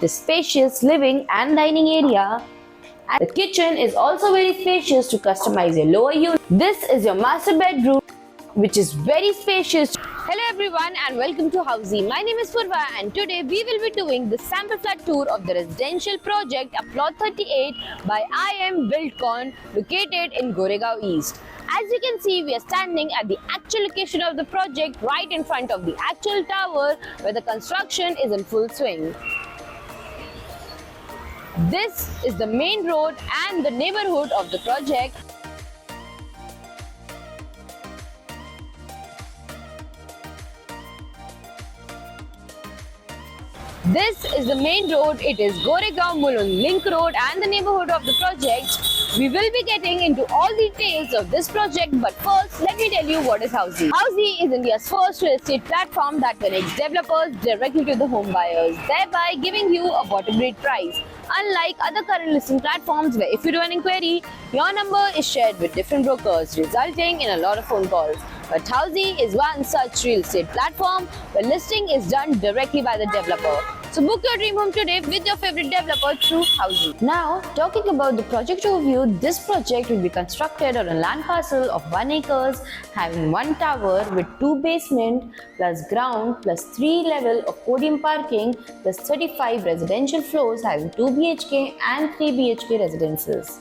The spacious living and dining area. And the kitchen is also very spacious to customize your lower unit. This is your master bedroom, which is very spacious. Hello everyone and welcome to Housey. My name is Purva and today we will be doing the sample flat tour of the residential project at Plot 38 by IM Buildcon located in Goregaon East. As you can see, we are standing at the actual location of the project right in front of the actual tower where the construction is in full swing. This is the main road and the neighborhood of the project. This is the main road. It is Goregaon Mulund Link Road and the neighborhood of the project. We will be getting into all details of this project, but first let me tell you what is Housey. Housey is India's first real estate platform that connects developers directly to the home buyers, thereby giving you a bottom rate price. Unlike other current listing platforms where if you do an inquiry, your number is shared with different brokers, resulting in a lot of phone calls. But Housey is one such real estate platform where listing is done directly by the developer. So book your dream home today with your favorite developer through Housey. Now, talking about the project overview, this project will be constructed on a land parcel of 1 acre, having 1 tower with 2 basements plus ground plus 3 level of podium parking plus 35 residential floors having 2 BHK and 3 BHK residences.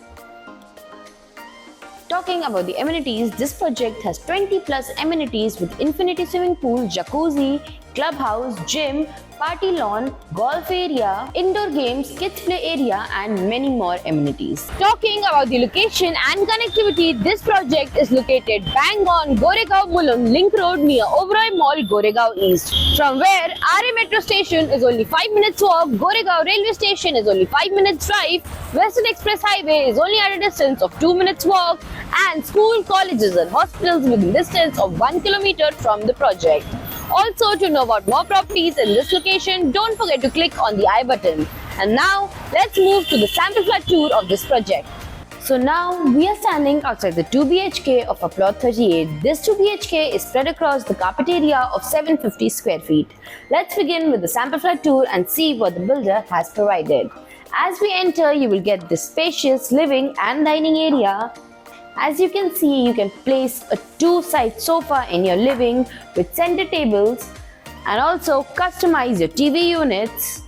Talking about the amenities, this project has 20 plus amenities with infinity swimming pool, jacuzzi, clubhouse, gym, party lawn, golf area, indoor games, kids play area and many more amenities. Talking about the location and connectivity, this project is located bang on Goregaon Mulund Link Road near Oberoi Mall, Goregaon East. From where RA Metro Station is only 5 minutes walk, Goregaon Railway Station is only 5 minutes drive, Western Express Highway is only at a distance of 2 minutes walk, and school, colleges and hospitals within distance of 1 kilometer from the project. Also, to know about more properties in this location, don't forget to click on the I button. And now, let's move to the sample flat tour of this project. So now, we are standing outside the 2 BHK of a Plot 38. This 2 BHK is spread across the carpet area of 750 square feet. Let's begin with the sample flat tour and see what the builder has provided. As we enter, you will get this spacious living and dining area. As you can see, you can place a 2-side sofa in your living with center tables and also customize your TV units.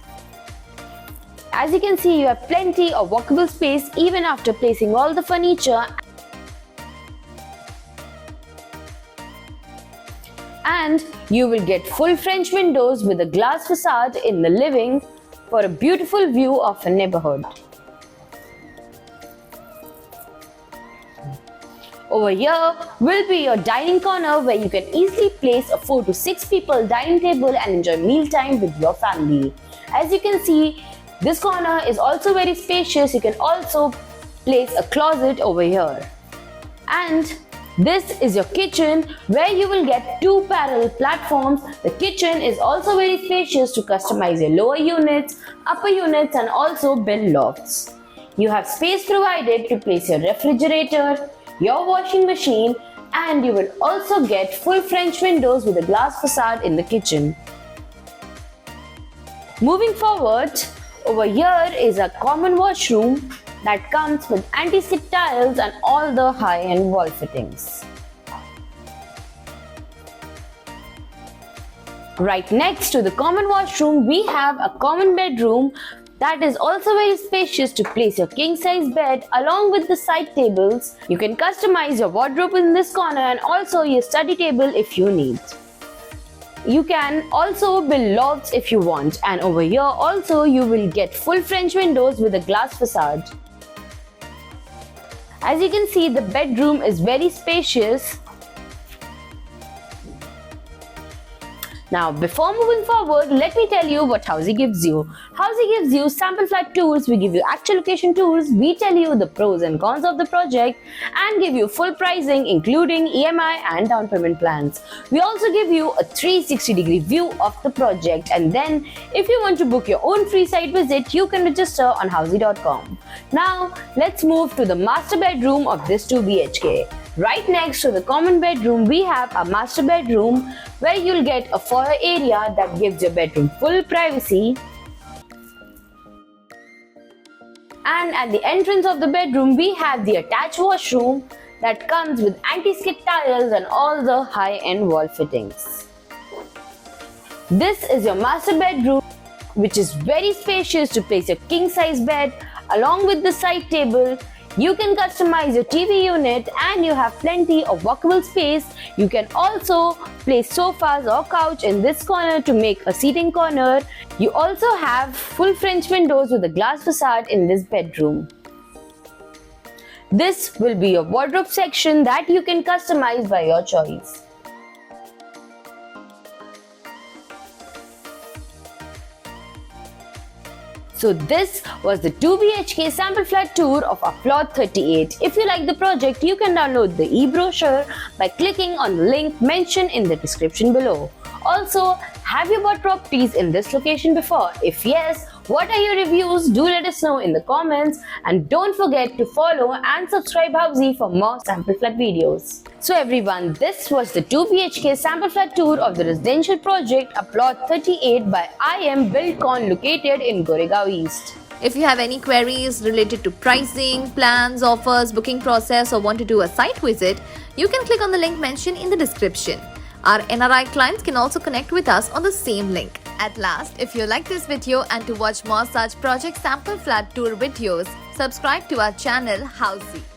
As you can see, you have plenty of walkable space even after placing all the furniture. And you will get full French windows with a glass facade in the living for a beautiful view of a neighborhood. Over here will be your dining corner where you can easily place a 4 to 6 people dining table and enjoy mealtime with your family. As you can see, this corner is also very spacious. You can also place a closet over here. And this is your kitchen where you will get 2 parallel platforms. The kitchen is also very spacious to customize your lower units, upper units and also build lofts. You have space provided to place your refrigerator, your washing machine, and you will also get full French windows with a glass facade in the kitchen. Moving forward, over here is a common washroom that comes with anti-skid tiles and all the high-end wall fittings. Right next to the common washroom, we have a common bedroom that is also very spacious to place your king-size bed along with the side tables. You can customize your wardrobe in this corner and also your study table if you need. You can also build lofts if you want, and over here also you will get full French windows with a glass facade. As you can see, the bedroom is very spacious. Now, before moving forward, let me tell you what Housey gives you. Housey gives you sample flat tours, we give you actual location tours, we tell you the pros and cons of the project and give you full pricing including EMI and down payment plans. We also give you a 360-degree view of the project, and then if you want to book your own free site visit, you can register on housey.com. Now, let's move to the master bedroom of this 2 BHK. Right next to the common bedroom, we have a master bedroom where you'll get a foyer area that gives your bedroom full privacy. And at the entrance of the bedroom, we have the attached washroom that comes with anti-skid tiles and all the high-end wall fittings. This is your master bedroom, which is very spacious to place your king-size bed along with the side table. You can customize your TV unit and you have plenty of walkable space. You can also place sofas or couch in this corner to make a seating corner. You also have full French windows with a glass facade in this bedroom. This will be your wardrobe section that you can customize by your choice. So this was the 2 BHK sample flat tour of our plot 38. If you like the project, you can download the e-brochure by clicking on the link mentioned in the description below. Also, have you bought properties in this location before? If yes, what are your reviews? Do let us know in the comments, and don't forget to follow and subscribe Housey for more sample flat videos. So everyone, this was the 2 BHK sample flat tour of the residential project, a plot 38 by IM Buildcon located in Goregaon East. If you have any queries related to pricing, plans, offers, booking process, or want to do a site visit, you can click on the link mentioned in the description. Our NRI clients can also connect with us on the same link. At last, if you like this video and to watch more such project sample flat tour videos, subscribe to our channel Housey.